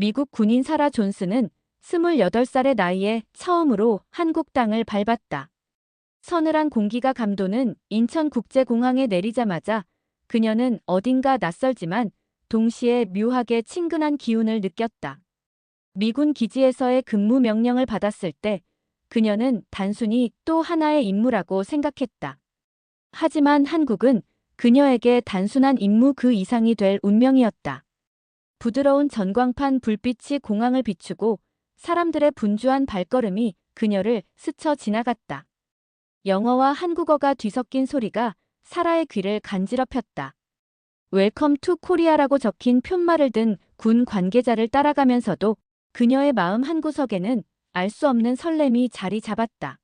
미국 군인 사라 존스는 28살의 나이에 처음으로 한국 땅을 밟았다. 서늘한 공기가 감도는 인천국제공항에 내리자마자 그녀는 어딘가 낯설지만 동시에 묘하게 친근한 기운을 느꼈다. 미군 기지에서의 근무 명령을 받았을 때 그녀는 단순히 또 하나의 임무라고 생각했다. 하지만 한국은 그녀에게 단순한 임무 그 이상이 될 운명이었다. 부드러운 전광판 불빛이 공항을 비추고 사람들의 분주한 발걸음이 그녀를 스쳐 지나갔다. 영어와 한국어가 뒤섞인 소리가 사라의 귀를 간지럽혔다. 웰컴 투 코리아라고 적힌 푯말을 든 군 관계자를 따라가면서도 그녀의 마음 한구석에는 알 수 없는 설렘이 자리 잡았다.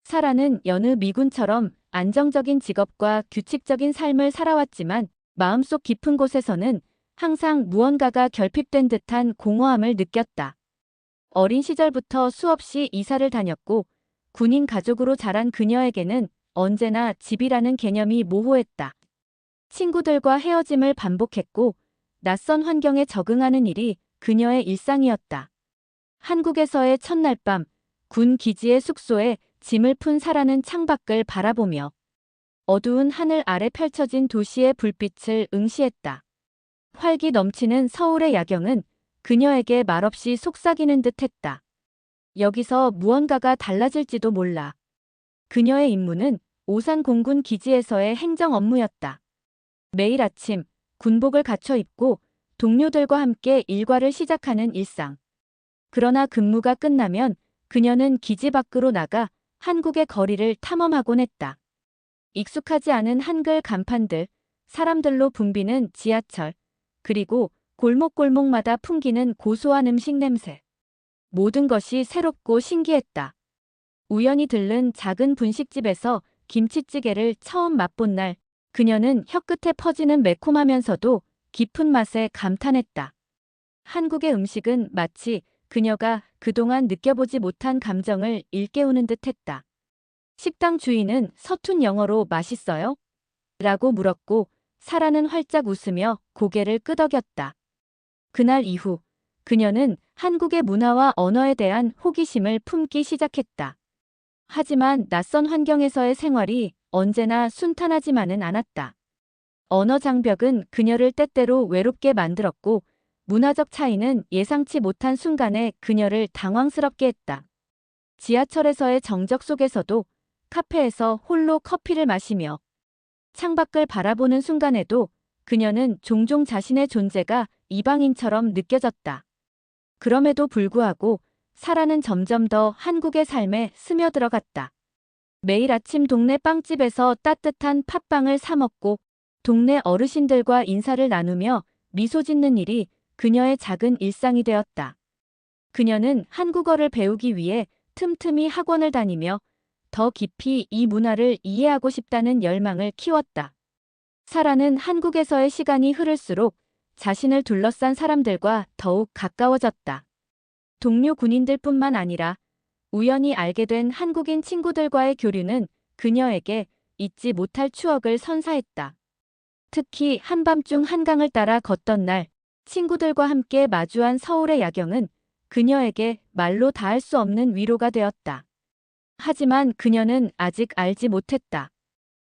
사라는 여느 미군처럼 안정적인 직업과 규칙적인 삶을 살아왔지만 마음속 깊은 곳에서는 항상 무언가가 결핍된 듯한 공허함을 느꼈다. 어린 시절부터 수없이 이사를 다녔고 군인 가족으로 자란 그녀에게는 언제나 집이라는 개념이 모호했다. 친구들과 헤어짐을 반복했고 낯선 환경에 적응하는 일이 그녀의 일상이었다. 한국에서의 첫날 밤, 군 기지의 숙소에 짐을 푼 사라는 창밖을 바라보며 어두운 하늘 아래 펼쳐진 도시의 불빛을 응시했다. 활기 넘치는 서울의 야경은 그녀에게 말없이 속삭이는 듯했다. 여기서 무언가가 달라질지도 몰라. 그녀의 임무는 오산 공군 기지에서의 행정 업무였다. 매일 아침 군복을 갖춰 입고 동료들과 함께 일과를 시작하는 일상. 그러나 근무가 끝나면 그녀는 기지 밖으로 나가 한국의 거리를 탐험하곤 했다. 익숙하지 않은 한글 간판들, 사람들로 붐비는 지하철, 그리고 골목골목마다 풍기는 고소한 음식 냄새. 모든 것이 새롭고 신기했다. 우연히 들른 작은 분식집에서 김치찌개를 처음 맛본 날, 그녀는 혀끝에 퍼지는 매콤하면서도 깊은 맛에 감탄했다. 한국의 음식은 마치 그녀가 그동안 느껴보지 못한 감정을 일깨우는 듯했다. 식당 주인은 서툰 영어로 맛있어요? 라고 물었고 사라는 활짝 웃으며 고개를 끄덕였다. 그날 이후 그녀는 한국의 문화와 언어에 대한 호기심을 품기 시작했다. 하지만 낯선 환경에서의 생활이 언제나 순탄하지만은 않았다. 언어 장벽은 그녀를 때때로 외롭게 만들었고 문화적 차이는 예상치 못한 순간에 그녀를 당황스럽게 했다. 지하철에서의 정적 속에서도 카페에서 홀로 커피를 마시며 창밖을 바라보는 순간에도 그녀는 종종 자신의 존재가 이방인처럼 느껴졌다. 그럼에도 불구하고 사라는 점점 더 한국의 삶에 스며들어갔다. 매일 아침 동네 빵집에서 따뜻한 팥빵을 사 먹고 동네 어르신들과 인사를 나누며 미소 짓는 일이 그녀의 작은 일상이 되었다. 그녀는 한국어를 배우기 위해 틈틈이 학원을 다니며 더 깊이 이 문화를 이해하고 싶다는 열망을 키웠다. 사라는 한국에서의 시간이 흐를수록 자신을 둘러싼 사람들과 더욱 가까워졌다. 동료 군인들뿐만 아니라 우연히 알게 된 한국인 친구들과의 교류는 그녀에게 잊지 못할 추억을 선사했다. 특히 한밤중 한강을 따라 걷던 날 친구들과 함께 마주한 서울의 야경은 그녀에게 말로 다할 수 없는 위로가 되었다. 하지만 그녀는 아직 알지 못했다.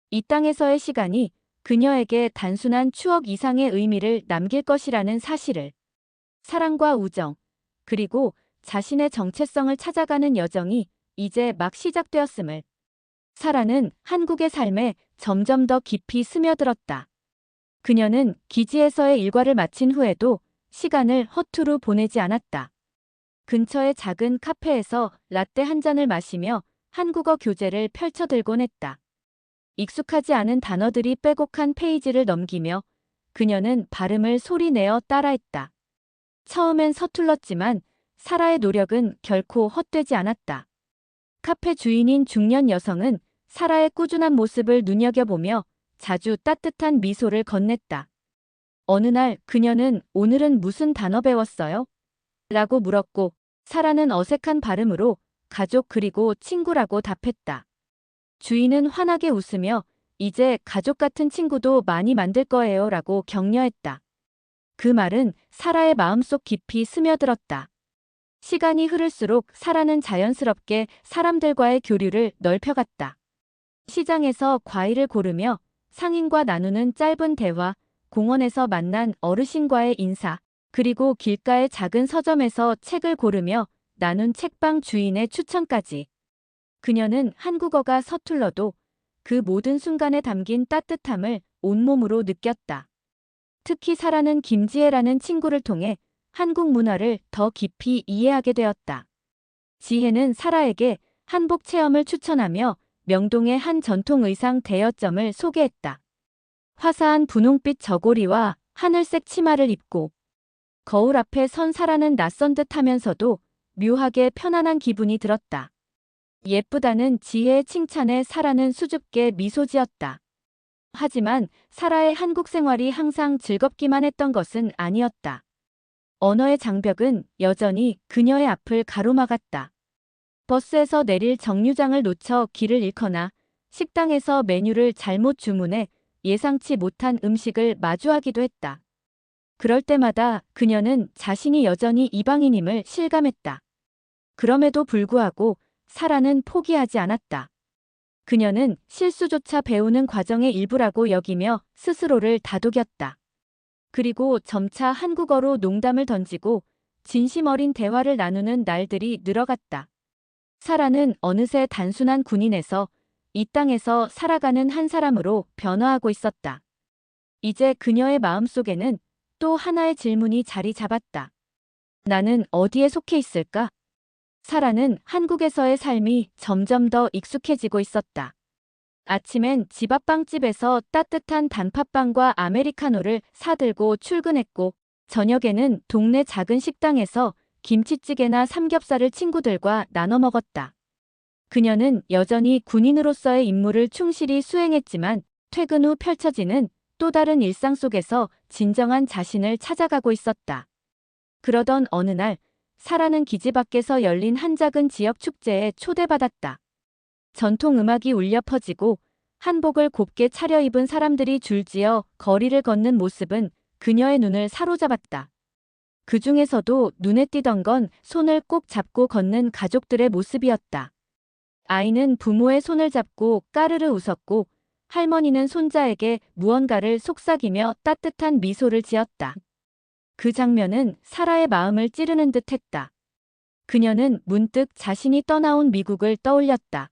이 땅에서의 시간이 그녀에게 단순한 추억 이상의 의미를 남길 것이라는 사실을. 사랑과 우정, 그리고 자신의 정체성을 찾아가는 여정이 이제 막 시작되었음을. 사라는 한국의 삶에 점점 더 깊이 스며들었다. 그녀는 기지에서의 일과를 마친 후에도 시간을 허투루 보내지 않았다. 근처의 작은 카페에서 라떼 한 잔을 마시며 한국어 교재를 펼쳐들곤 했다. 익숙하지 않은 단어들이 빼곡한 페이지를 넘기며 그녀는 발음을 소리내어 따라했다. 처음엔 서툴렀지만 사라의 노력은 결코 헛되지 않았다. 카페 주인인 중년 여성은 사라의 꾸준한 모습을 눈여겨보며 자주 따뜻한 미소를 건넸다. 어느 날 그녀는 오늘은 무슨 단어 배웠어요? 라고 물었고 사라는 어색한 발음으로 가족 그리고 친구라고 답했다. 주인은 환하게 웃으며 이제 가족 같은 친구도 많이 만들 거예요 라고 격려했다. 그 말은 사라의 마음속 깊이 스며들었다. 시간이 흐를수록 사라는 자연스럽게 사람들과의 교류를 넓혀갔다. 시장에서 과일을 고르며 상인과 나누는 짧은 대화, 공원에서 만난 어르신과의 인사, 그리고 길가의 작은 서점에서 책을 고르며 나눈 책방 주인의 추천까지. 그녀는 한국어가 서툴러도 그 모든 순간에 담긴 따뜻함을 온몸으로 느꼈다. 특히 사라는 김지혜라는 친구를 통해 한국 문화를 더 깊이 이해하게 되었다. 지혜는 사라에게 한복 체험을 추천하며 명동의 한 전통 의상 대여점을 소개했다. 화사한 분홍빛 저고리와 하늘색 치마를 입고 거울 앞에 선 사라는 낯선 듯 하면서도 묘하게 편안한 기분이 들었다. 예쁘다는 지혜의 칭찬에 사라는 수줍게 미소 지었다. 하지만 사라의 한국 생활이 항상 즐겁기만 했던 것은 아니었다. 언어의 장벽은 여전히 그녀의 앞을 가로막았다. 버스에서 내릴 정류장을 놓쳐 길을 잃거나 식당에서 메뉴를 잘못 주문해 예상치 못한 음식을 마주하기도 했다. 그럴 때마다 그녀는 자신이 여전히 이방인임을 실감했다. 그럼에도 불구하고 사라는 포기하지 않았다. 그녀는 실수조차 배우는 과정의 일부라고 여기며 스스로를 다독였다. 그리고 점차 한국어로 농담을 던지고 진심 어린 대화를 나누는 날들이 늘어갔다. 사라는 어느새 단순한 군인에서 이 땅에서 살아가는 한 사람으로 변화하고 있었다. 이제 그녀의 마음속에는 또 하나의 질문이 자리 잡았다. 나는 어디에 속해 있을까? 사라는 한국에서의 삶이 점점 더 익숙해지고 있었다. 아침엔 집 앞 빵집에서 따뜻한 단팥빵과 아메리카노를 사들고 출근했고, 저녁에는 동네 작은 식당에서 김치찌개나 삼겹살을 친구들과 나눠 먹었다. 그녀는 여전히 군인으로서의 임무를 충실히 수행했지만 퇴근 후 펼쳐지는 또 다른 일상 속에서 진정한 자신을 찾아가고 있었다. 그러던 어느 날, 사라는 기지 밖에서 열린 한 작은 지역 축제에 초대받았다. 전통 음악이 울려 퍼지고 한복을 곱게 차려입은 사람들이 줄지어 거리를 걷는 모습은 그녀의 눈을 사로잡았다. 그 중에서도 눈에 띄던 건 손을 꼭 잡고 걷는 가족들의 모습이었다. 아이는 부모의 손을 잡고 까르르 웃었고 할머니는 손자에게 무언가를 속삭이며 따뜻한 미소를 지었다. 그 장면은 사라의 마음을 찌르는 듯 했다. 그녀는 문득 자신이 떠나온 미국을 떠올렸다.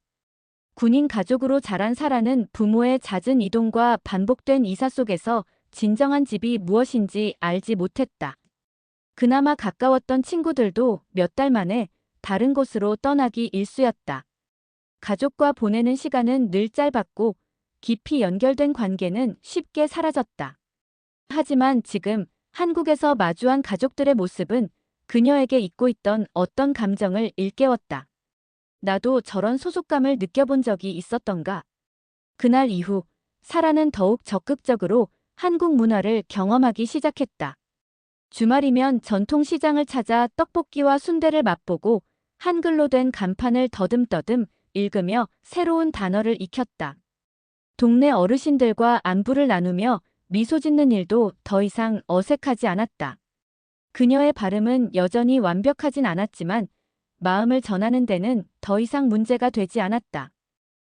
군인 가족으로 자란 사라는 부모의 잦은 이동과 반복된 이사 속에서 진정한 집이 무엇인지 알지 못했다. 그나마 가까웠던 친구들도 몇 달 만에 다른 곳으로 떠나기 일쑤였다. 가족과 보내는 시간은 늘 짧았고 깊이 연결된 관계는 쉽게 사라졌다. 하지만 지금 한국에서 마주한 가족들의 모습은 그녀에게 잊고 있던 어떤 감정을 일깨웠다. 나도 저런 소속감을 느껴본 적이 있었던가. 그날 이후 사라는 더욱 적극적으로 한국 문화를 경험하기 시작했다. 주말이면 전통시장을 찾아 떡볶이와 순대를 맛보고 한글로 된 간판을 더듬더듬 읽으며 새로운 단어를 익혔다. 동네 어르신들과 안부를 나누며 미소 짓는 일도 더 이상 어색하지 않았다. 그녀의 발음은 여전히 완벽하진 않았지만 마음을 전하는 데는 더 이상 문제가 되지 않았다.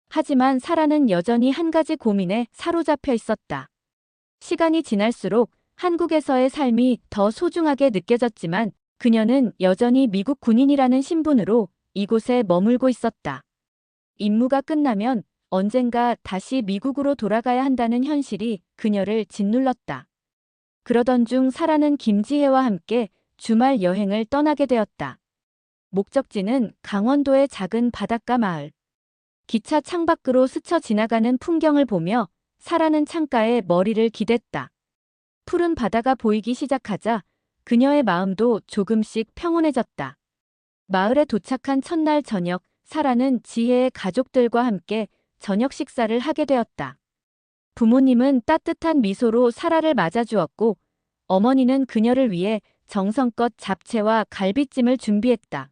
하지만 사라는 여전히 한 가지 고민에 사로잡혀 있었다. 시간이 지날수록 한국에서의 삶이 더 소중하게 느껴졌지만 그녀는 여전히 미국 군인이라는 신분으로 이곳에 머물고 있었다. 임무가 끝나면 언젠가 다시 미국으로 돌아가야 한다는 현실이 그녀를 짓눌렀다. 그러던 중 사라는 김지혜와 함께 주말 여행을 떠나게 되었다. 목적지는 강원도의 작은 바닷가 마을. 기차 창밖으로 스쳐 지나가는 풍경을 보며 사라는 창가에 머리를 기댔다. 푸른 바다가 보이기 시작하자 그녀의 마음도 조금씩 평온해졌다. 마을에 도착한 첫날 저녁, 사라는 지혜의 가족들과 함께 저녁 식사를 하게 되었다. 부모님은 따뜻한 미소로 사라를 맞아주었고 어머니는 그녀를 위해 정성껏 잡채와 갈비찜을 준비했다.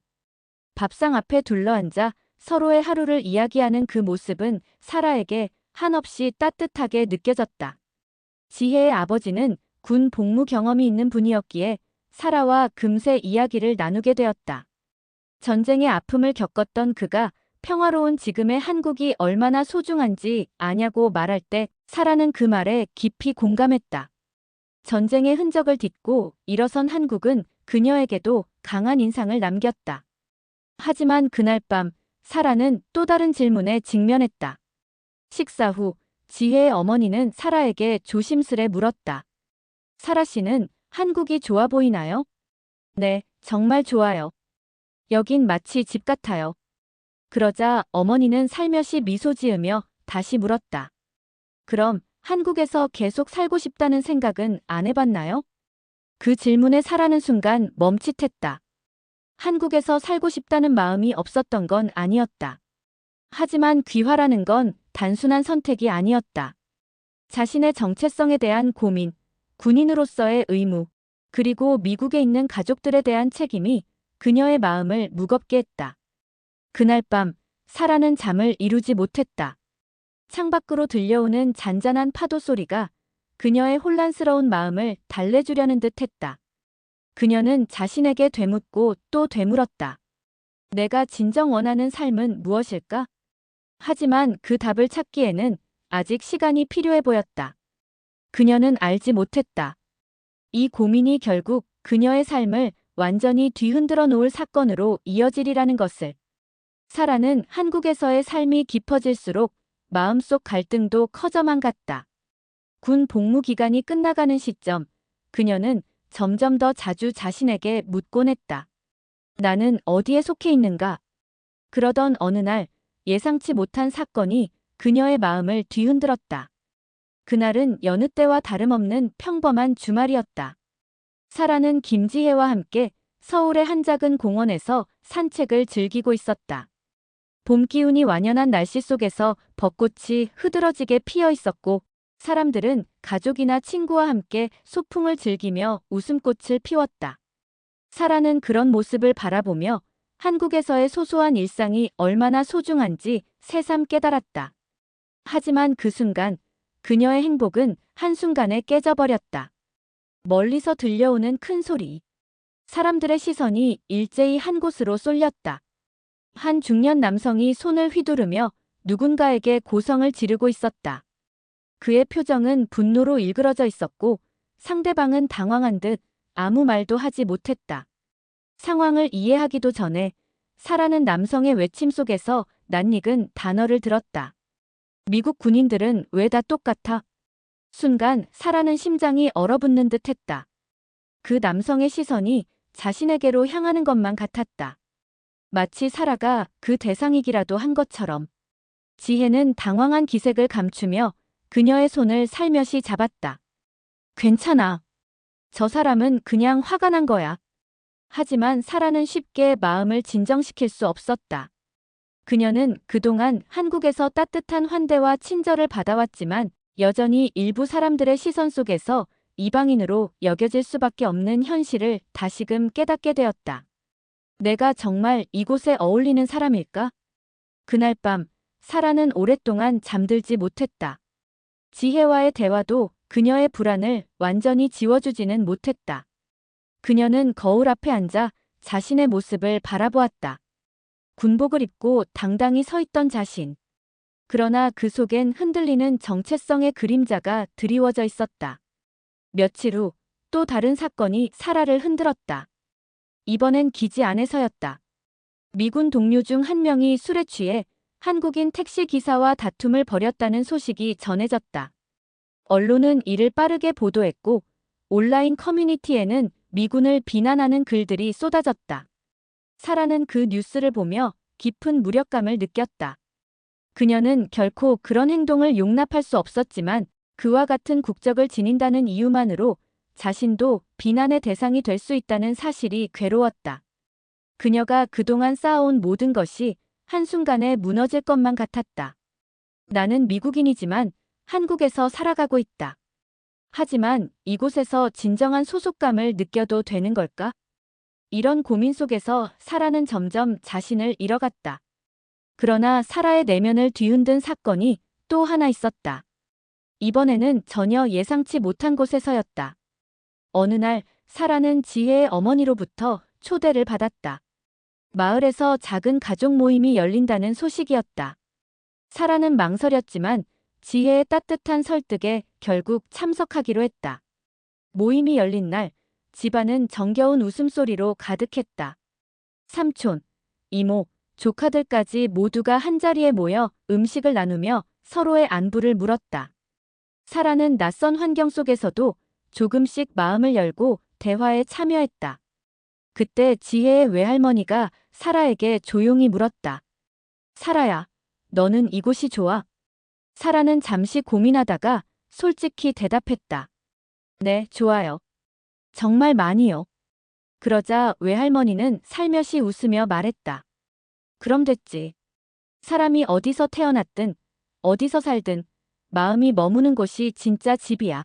밥상 앞에 둘러앉아 서로의 하루를 이야기하는 그 모습은 사라에게 한없이 따뜻하게 느껴졌다. 지혜의 아버지는 군 복무 경험이 있는 분이었기에 사라와 금세 이야기를 나누게 되었다. 전쟁의 아픔을 겪었던 그가 평화로운 지금의 한국이 얼마나 소중한지 아냐고 말할 때 사라는 그 말에 깊이 공감했다. 전쟁의 흔적을 딛고 일어선 한국은 그녀에게도 강한 인상을 남겼다. 하지만 그날 밤 사라는 또 다른 질문에 직면했다. 식사 후 지혜의 어머니는 사라에게 조심스레 물었다. 사라 씨는 한국이 좋아 보이나요? 네, 정말 좋아요. 여긴 마치 집 같아요. 그러자 어머니는 살며시 미소 지으며 다시 물었다. 그럼 한국에서 계속 살고 싶다는 생각은 안 해봤나요? 그 질문에 사라는 순간 멈칫했다. 한국에서 살고 싶다는 마음이 없었던 건 아니었다. 하지만 귀화라는 건 단순한 선택이 아니었다. 자신의 정체성에 대한 고민, 군인으로서의 의무, 그리고 미국에 있는 가족들에 대한 책임이 그녀의 마음을 무겁게 했다. 그날 밤 사라는 잠을 이루지 못했다. 창밖으로 들려오는 잔잔한 파도 소리가 그녀의 혼란스러운 마음을 달래주려는 듯 했다. 그녀는 자신에게 되묻고 또 되물었다. 내가 진정 원하는 삶은 무엇일까? 하지만 그 답을 찾기에는 아직 시간이 필요해 보였다. 그녀는 알지 못했다. 이 고민이 결국 그녀의 삶을 완전히 뒤흔들어 놓을 사건으로 이어지리라는 것을. 사라는 한국에서의 삶이 깊어질수록 마음속 갈등도 커져만 갔다. 군 복무 기간이 끝나가는 시점, 그녀는 점점 더 자주 자신에게 묻곤 했다. 나는 어디에 속해 있는가? 그러던 어느 날 예상치 못한 사건이 그녀의 마음을 뒤흔들었다. 그날은 여느 때와 다름없는 평범한 주말이었다. 사라는 김지혜와 함께 서울의 한 작은 공원에서 산책을 즐기고 있었다. 봄 기운이 완연한 날씨 속에서 벚꽃이 흐드러지게 피어 있었고 사람들은 가족이나 친구와 함께 소풍을 즐기며 웃음꽃을 피웠다. 사라는 그런 모습을 바라보며 한국에서의 소소한 일상이 얼마나 소중한지 새삼 깨달았다. 하지만 그 순간 그녀의 행복은 한순간에 깨져버렸다. 멀리서 들려오는 큰 소리. 사람들의 시선이 일제히 한 곳으로 쏠렸다. 한 중년 남성이 손을 휘두르며 누군가에게 고성을 지르고 있었다. 그의 표정은 분노로 일그러져 있었고 상대방은 당황한 듯 아무 말도 하지 못했다. 상황을 이해하기도 전에 사라는 남성의 외침 속에서 낯익은 단어를 들었다. 미국 군인들은 왜 다 똑같아? 순간 사라는 심장이 얼어붙는 듯 했다. 그 남성의 시선이 자신에게로 향하는 것만 같았다. 마치 사라가 그 대상이기라도 한 것처럼. 지혜는 당황한 기색을 감추며 그녀의 손을 살며시 잡았다. 괜찮아. 저 사람은 그냥 화가 난 거야. 하지만 사라는 쉽게 마음을 진정시킬 수 없었다. 그녀는 그동안 한국에서 따뜻한 환대와 친절을 받아왔지만 여전히 일부 사람들의 시선 속에서 이방인으로 여겨질 수밖에 없는 현실을 다시금 깨닫게 되었다. 내가 정말 이곳에 어울리는 사람일까? 그날 밤 사라는 오랫동안 잠들지 못했다. 지혜와의 대화도 그녀의 불안을 완전히 지워주지는 못했다. 그녀는 거울 앞에 앉아 자신의 모습을 바라보았다. 군복을 입고 당당히 서 있던 자신. 그러나 그 속엔 흔들리는 정체성의 그림자가 드리워져 있었다. 며칠 후 또 다른 사건이 사라를 흔들었다. 이번엔 기지 안에서였다. 미군 동료 중 한 명이 술에 취해 한국인 택시 기사와 다툼을 벌였다는 소식이 전해졌다. 언론은 이를 빠르게 보도했고 온라인 커뮤니티에는 미군을 비난하는 글들이 쏟아졌다. 사라는 그 뉴스를 보며 깊은 무력감을 느꼈다. 그녀는 결코 그런 행동을 용납할 수 없었지만 그와 같은 국적을 지닌다는 이유만으로 자신도 비난의 대상이 될 수 있다는 사실이 괴로웠다. 그녀가 그동안 쌓아온 모든 것이 한순간에 무너질 것만 같았다. 나는 미국인이지만 한국에서 살아가고 있다. 하지만 이곳에서 진정한 소속감을 느껴도 되는 걸까? 이런 고민 속에서 사라는 점점 자신을 잃어갔다. 그러나 사라의 내면을 뒤흔든 사건이 또 하나 있었다. 이번에는 전혀 예상치 못한 곳에서였다. 어느 날 사라는 지혜의 어머니로부터 초대를 받았다. 마을에서 작은 가족 모임이 열린다는 소식이었다. 사라는 망설였지만 지혜의 따뜻한 설득에 결국 참석하기로 했다. 모임이 열린 날 집안은 정겨운 웃음소리로 가득했다. 삼촌, 이모, 조카들까지 모두가 한자리에 모여 음식을 나누며 서로의 안부를 물었다. 사라는 낯선 환경 속에서도 조금씩 마음을 열고 대화에 참여했다. 그때 지혜의 외할머니가 사라에게 조용히 물었다. 사라야, 너는 이곳이 좋아? 사라는 잠시 고민하다가 솔직히 대답했다. 네, 좋아요. 정말 많이요. 그러자 외할머니는 살며시 웃으며 말했다. 그럼 됐지. 사람이 어디서 태어났든, 어디서 살든, 마음이 머무는 곳이 진짜 집이야.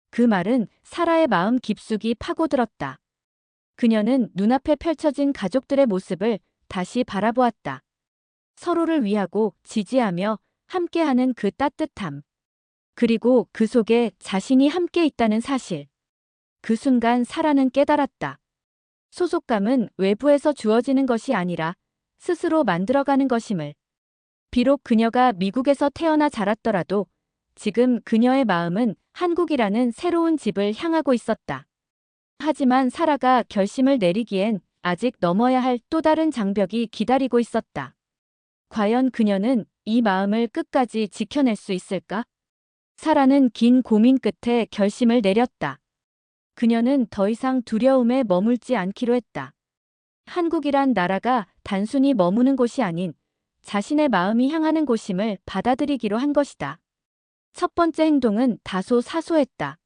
그 말은 사라의 마음 깊숙이 파고들었다. 그녀는 눈앞에 펼쳐진 가족들의 모습을 다시 바라보았다. 서로를 위하고 지지하며 함께하는 그 따뜻함. 그리고 그 속에 자신이 함께 있다는 사실. 그 순간 사라는 깨달았다. 소속감은 외부에서 주어지는 것이 아니라 스스로 만들어가는 것임을. 비록 그녀가 미국에서 태어나 자랐더라도 지금 그녀의 마음은 한국이라는 새로운 집을 향하고 있었다. 하지만 사라가 결심을 내리기엔 아직 넘어야 할 또 다른 장벽이 기다리고 있었다. 과연 그녀는 이 마음을 끝까지 지켜낼 수 있을까? 사라는 긴 고민 끝에 결심을 내렸다. 그녀는 더 이상 두려움에 머물지 않기로 했다. 한국이란 나라가 단순히 머무는 곳이 아닌 자신의 마음이 향하는 곳임을 받아들이기로 한 것이다. 첫 번째 행동은 다소 사소했다.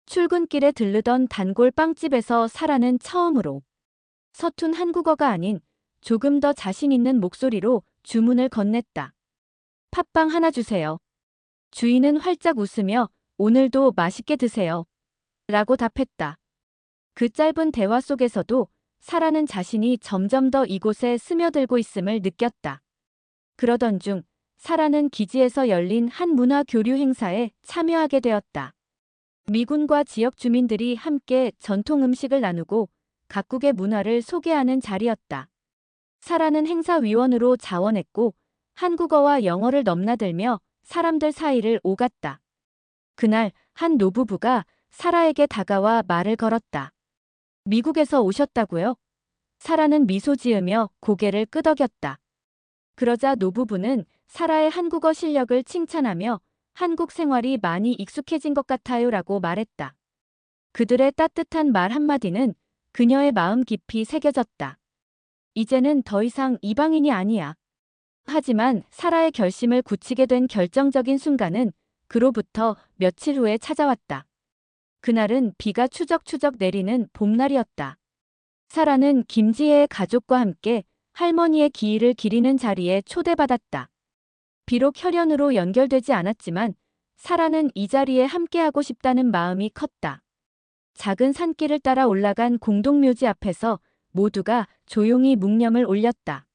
출근길에 들르던 단골 빵집에서 사라는 처음으로 서툰 한국어가 아닌 조금 더 자신 있는 목소리로 주문을 건넸다. 팥빵 하나 주세요. 주인은 활짝 웃으며 오늘도 맛있게 드세요. 라고 답했다. 그 짧은 대화 속에서도 사라는 자신이 점점 더 이곳에 스며들고 있음을 느꼈다. 그러던 중 사라는 기지에서 열린 한 문화 교류 행사에 참여하게 되었다. 미군과 지역 주민들이 함께 전통 음식을 나누고 각국의 문화를 소개하는 자리였다. 사라는 행사위원으로 자원했고 한국어와 영어를 넘나들며 사람들 사이를 오갔다. 그날 한 노부부가 사라에게 다가와 말을 걸었다. 미국에서 오셨다고요? 사라는 미소 지으며 고개를 끄덕였다. 그러자 노부부는 사라의 한국어 실력을 칭찬하며 한국 생활이 많이 익숙해진 것 같아요라고 말했다. 그들의 따뜻한 말 한마디는 그녀의 마음 깊이 새겨졌다. 이제는 더 이상 이방인이 아니야. 하지만 사라의 결심을 굳히게 된 결정적인 순간은 그로부터 며칠 후에 찾아왔다. 그날은 비가 추적추적 내리는 봄날이었다. 사라는 김지혜의 가족과 함께 할머니의 기일을 기리는 자리에 초대받았다. 비록 혈연으로 연결되지 않았지만 사라는 이 자리에 함께하고 싶다는 마음이 컸다. 작은 산길을 따라 올라간 공동묘지 앞에서 모두가 조용히 묵념을 올렸다.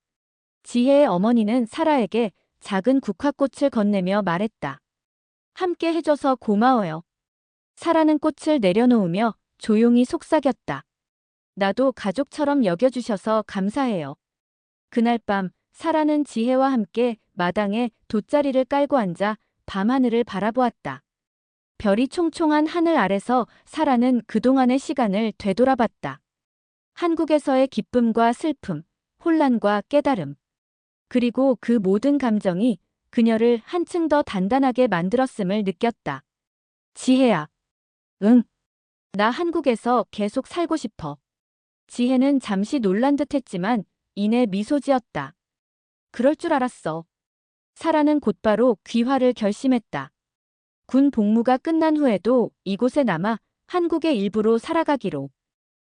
지혜의 어머니는 사라에게 작은 국화꽃을 건네며 말했다. 함께 해줘서 고마워요. 사라는 꽃을 내려놓으며 조용히 속삭였다. 나도 가족처럼 여겨주셔서 감사해요. 그날 밤 사라는 지혜와 함께 마당에 돗자리를 깔고 앉아 밤하늘을 바라보았다. 별이 총총한 하늘 아래서 사라는 그동안의 시간을 되돌아봤다. 한국에서의 기쁨과 슬픔, 혼란과 깨달음. 그리고 그 모든 감정이 그녀를 한층 더 단단하게 만들었음을 느꼈다. 지혜야. 응. 나 한국에서 계속 살고 싶어. 지혜는 잠시 놀란 듯 했지만 이내 미소 지었다. 그럴 줄 알았어. 사라는 곧바로 귀화를 결심했다. 군 복무가 끝난 후에도 이곳에 남아 한국의 일부로 살아가기로.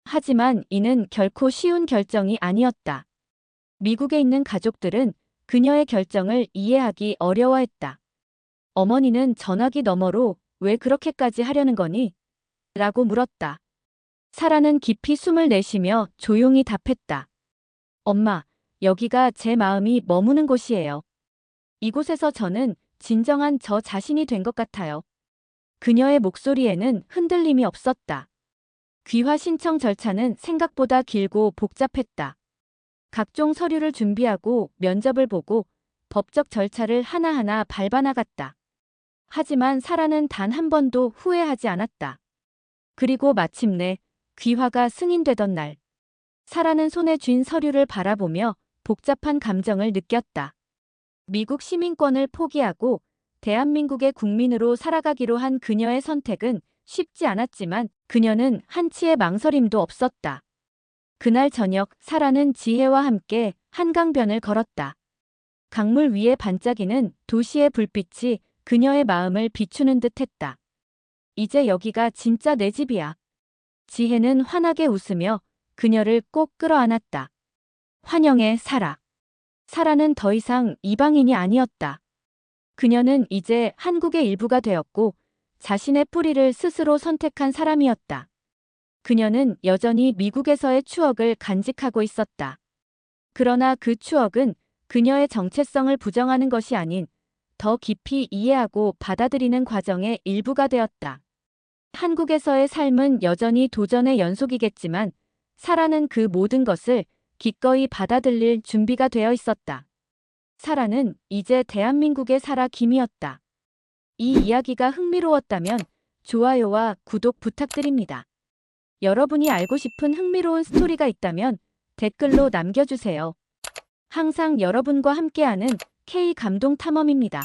하지만 이는 결코 쉬운 결정이 아니었다. 미국에 있는 가족들은 그녀의 결정을 이해하기 어려워했다. 어머니는 전화기 너머로 왜 그렇게까지 하려는 거니? 라고 물었다. 사라는 깊이 숨을 내쉬며 조용히 답했다. 엄마, 여기가 제 마음이 머무는 곳이에요. 이곳에서 저는 진정한 저 자신이 된 것 같아요. 그녀의 목소리에는 흔들림이 없었다. 귀화 신청 절차는 생각보다 길고 복잡했다. 각종 서류를 준비하고 면접을 보고 법적 절차를 하나하나 밟아나갔다. 하지만 사라는 단 한 번도 후회하지 않았다. 그리고 마침내 귀화가 승인되던 날, 사라는 손에 쥔 서류를 바라보며 복잡한 감정을 느꼈다. 미국 시민권을 포기하고 대한민국의 국민으로 살아가기로 한 그녀의 선택은 쉽지 않았지만 그녀는 한치의 망설임도 없었다. 그날 저녁 사라는 지혜와 함께 한강변을 걸었다. 강물 위에 반짝이는 도시의 불빛이 그녀의 마음을 비추는 듯했다. 이제 여기가 진짜 내 집이야. 지혜는 환하게 웃으며 그녀를 꼭 끌어안았다. 환영해, 사라. 사라는 더 이상 이방인이 아니었다. 그녀는 이제 한국의 일부가 되었고 자신의 뿌리를 스스로 선택한 사람이었다. 그녀는 여전히 미국에서의 추억을 간직하고 있었다. 그러나 그 추억은 그녀의 정체성을 부정하는 것이 아닌 더 깊이 이해하고 받아들이는 과정의 일부가 되었다. 한국에서의 삶은 여전히 도전의 연속이겠지만 사라는 그 모든 것을 기꺼이 받아들일 준비가 되어 있었다. 사라는 이제 대한민국의 사라 김이었다. 이 이야기가 흥미로웠다면 좋아요와 구독 부탁드립니다. 여러분이 알고 싶은 흥미로운 스토리가 있다면 댓글로 남겨주세요. 항상 여러분과 함께하는 K 감동 탐험입니다.